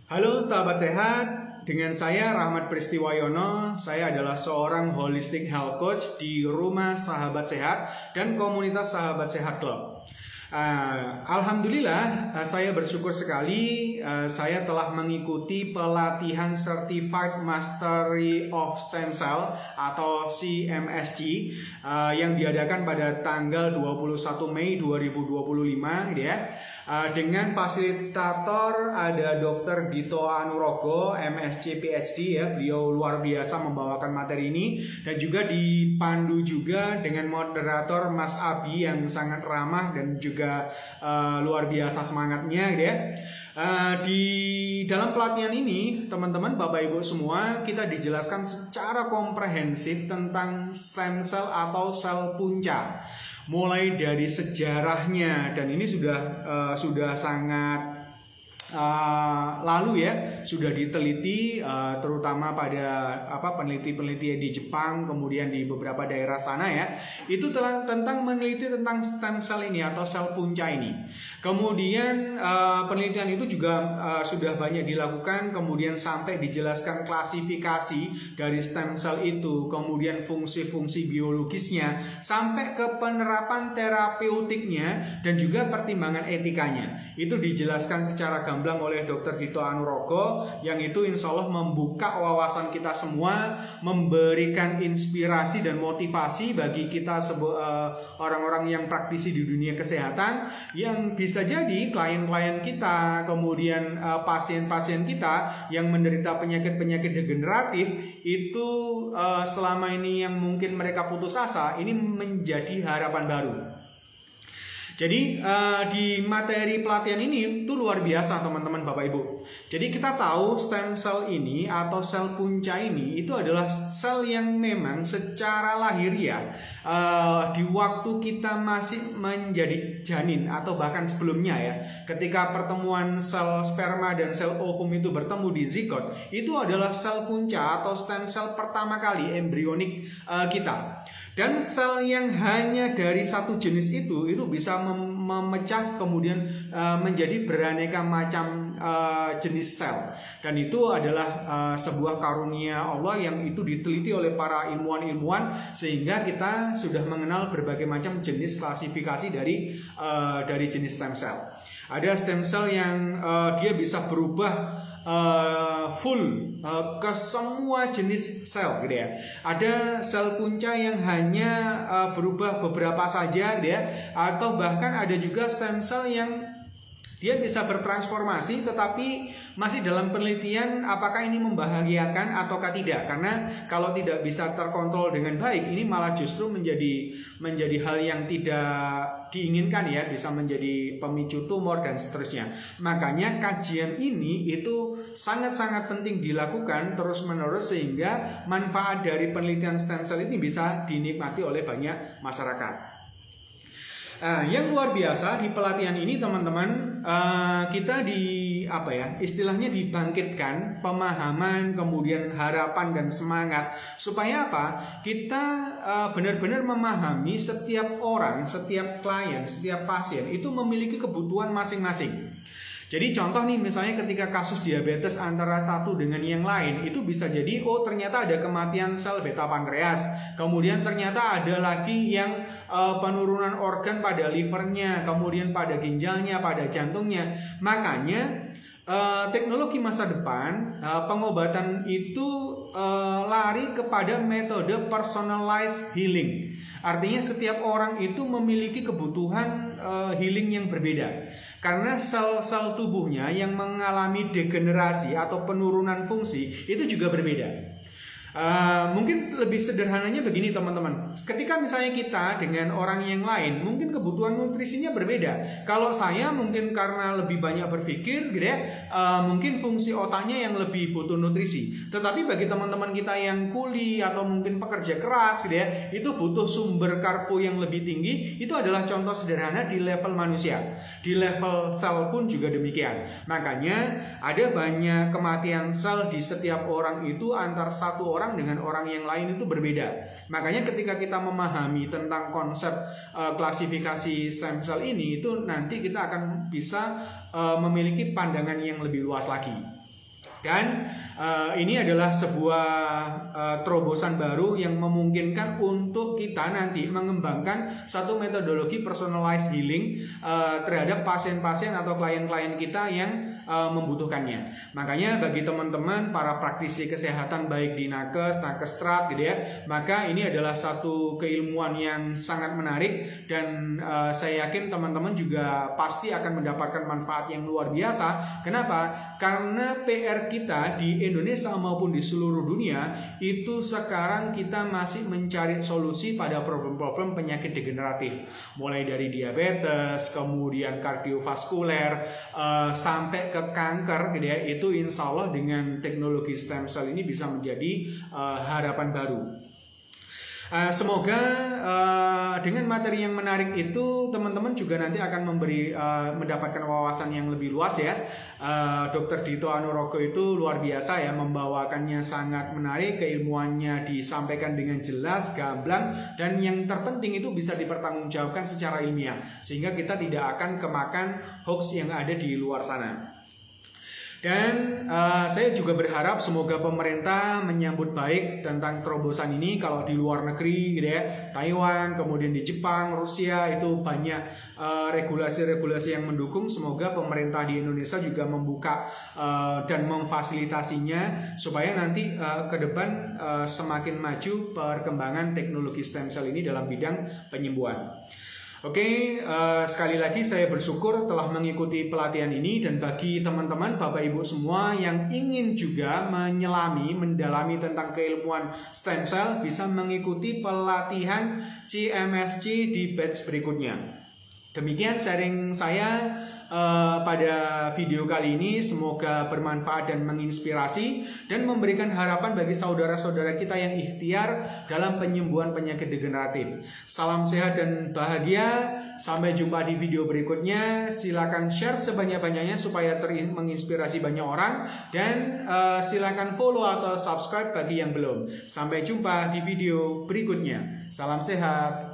Halo sahabat sehat, dengan saya Rahmat Pristiwayono. Saya adalah seorang holistic health coach di Rumah Sahabat Sehat dan komunitas Sahabat Sehat Club. Alhamdulillah, saya bersyukur sekali saya telah mengikuti pelatihan Certified Mastery of Stem Cell atau CMSC yang diadakan pada tanggal 21 Mei 2025 ya. Dengan fasilitator ada Dr. Dito Anurogo, MSc PhD ya. Beliau luar biasa membawakan materi ini, dan juga dipandu juga dengan moderator Mas Abi yang sangat ramah dan juga luar biasa semangatnya gitu ya. Di dalam pelatihan ini teman-teman Bapak Ibu semua, kita dijelaskan secara komprehensif tentang stem cell atau sel punca, mulai dari sejarahnya, dan ini sudah sangat lalu ya, sudah diteliti terutama pada peneliti-peneliti di Jepang, kemudian di beberapa daerah sana ya, itu telah meneliti tentang stem cell ini atau sel punca ini. Kemudian penelitian itu juga sudah banyak dilakukan, kemudian sampai dijelaskan klasifikasi dari stem cell itu, kemudian fungsi-fungsi biologisnya, sampai ke penerapan terapeutiknya dan juga pertimbangan etikanya. Itu dijelaskan secara gamblang oleh Dr. Dito Anurogo, yang itu insya Allah membuka wawasan kita semua, memberikan inspirasi dan motivasi bagi kita orang-orang yang praktisi di dunia kesehatan, yang bisa jadi klien-klien kita, kemudian pasien-pasien kita yang menderita penyakit-penyakit degeneratif itu selama ini yang mungkin mereka putus asa, ini menjadi harapan baru. Jadi di materi pelatihan ini itu luar biasa teman-teman Bapak Ibu. Jadi kita tahu stem cell ini atau sel punca ini itu adalah sel yang memang secara lahiriah di waktu kita masih menjadi janin atau bahkan sebelumnya ya, ketika pertemuan sel sperma dan sel ovum itu bertemu di zigot, itu adalah sel punca atau stem cell pertama kali embrionik kita. Dan sel yang hanya dari satu jenis itu bisa memecah kemudian menjadi beraneka macam jenis sel, dan itu adalah sebuah karunia Allah yang itu diteliti oleh para ilmuwan sehingga kita sudah mengenal berbagai macam jenis klasifikasi dari jenis stem cell. Ada stem cell yang dia bisa berubah full ke semua jenis sel gitu ya. Ada sel punca yang hanya berubah beberapa saja gitu ya, atau bahkan ada juga stem cell yang dia bisa bertransformasi, tetapi masih dalam penelitian apakah ini membahayakan ataukah tidak. Karena kalau tidak bisa terkontrol dengan baik, ini malah justru menjadi hal yang tidak diinginkan ya, bisa menjadi pemicu tumor dan seterusnya. Makanya kajian ini itu sangat-sangat penting dilakukan terus-menerus sehingga manfaat dari penelitian stem cell ini bisa dinikmati oleh banyak masyarakat. Yang luar biasa di pelatihan ini teman-teman, kita istilahnya dibangkitkan pemahaman, kemudian harapan dan semangat supaya apa? Kita benar-benar memahami setiap orang, setiap klien, setiap pasien itu memiliki kebutuhan masing-masing. Jadi contoh nih, misalnya ketika kasus diabetes antara satu dengan yang lain, itu bisa jadi ternyata ada kematian sel beta pankreas, kemudian ternyata ada lagi yang penurunan organ pada livernya, kemudian pada ginjalnya, pada jantungnya. Makanya teknologi masa depan, pengobatan itu lari kepada metode personalized healing. Artinya setiap orang itu memiliki kebutuhan healing yang berbeda. Karena sel-sel tubuhnya yang mengalami degenerasi atau penurunan fungsi itu juga berbeda. Mungkin lebih sederhananya begini teman-teman, ketika misalnya kita dengan orang yang lain mungkin kebutuhan nutrisinya berbeda. Kalau saya mungkin karena lebih banyak berpikir gitu ya, mungkin fungsi otaknya yang lebih butuh nutrisi. Tetapi bagi teman-teman kita yang kuli atau mungkin pekerja keras gitu ya, itu butuh sumber karbo yang lebih tinggi. Itu adalah contoh sederhana di level manusia. Di level sel pun juga demikian. Makanya ada banyak kematian sel di setiap orang itu, antar satu orang dengan orang yang lain itu berbeda. Makanya ketika kita memahami tentang konsep klasifikasi stem cell ini, itu nanti kita akan bisa memiliki pandangan yang lebih luas lagi. Dan ini adalah sebuah terobosan baru yang memungkinkan untuk kita nanti mengembangkan satu metodologi personalized healing terhadap pasien-pasien atau klien-klien kita yang membutuhkannya. Makanya bagi teman-teman para praktisi kesehatan baik di nakes, nakestrat gitu ya, maka ini adalah satu keilmuan yang sangat menarik dan saya yakin teman-teman juga pasti akan mendapatkan manfaat yang luar biasa. Kenapa? Karena PR kita di Indonesia maupun di seluruh dunia itu sekarang kita masih mencari solusi pada problem-problem penyakit degeneratif, mulai dari diabetes, kemudian kardiovaskuler, sampai ke kanker gitu ya. Itu insya Allah dengan teknologi stem cell ini bisa menjadi harapan baru. Semoga dengan materi yang menarik itu teman-teman juga nanti akan mendapatkan wawasan yang lebih luas ya. Dr. Dito Anurogo itu luar biasa ya, membawakannya sangat menarik, keilmuannya disampaikan dengan jelas, gamblang, dan yang terpenting itu bisa dipertanggungjawabkan secara ilmiah sehingga kita tidak akan kemakan hoax yang ada di luar sana. Dan saya juga berharap semoga pemerintah menyambut baik tentang terobosan ini. Kalau di luar negeri gitu ya, Taiwan, kemudian di Jepang, Rusia itu banyak regulasi-regulasi yang mendukung. Semoga pemerintah di Indonesia juga membuka dan memfasilitasinya supaya nanti ke depan semakin maju perkembangan teknologi stem cell ini dalam bidang penyembuhan. Oke, sekali lagi saya bersyukur telah mengikuti pelatihan ini, dan bagi teman-teman Bapak Ibu semua yang ingin juga mendalami tentang keilmuan stem cell bisa mengikuti pelatihan CMSC di batch berikutnya. Demikian sharing saya pada video kali ini, semoga bermanfaat dan menginspirasi dan memberikan harapan bagi saudara-saudara kita yang ikhtiar dalam penyembuhan penyakit degeneratif. Salam sehat dan bahagia, sampai jumpa di video berikutnya. Silakan share sebanyak-banyaknya supaya menginspirasi banyak orang, dan silakan follow atau subscribe bagi yang belum. Sampai jumpa di video berikutnya. Salam sehat.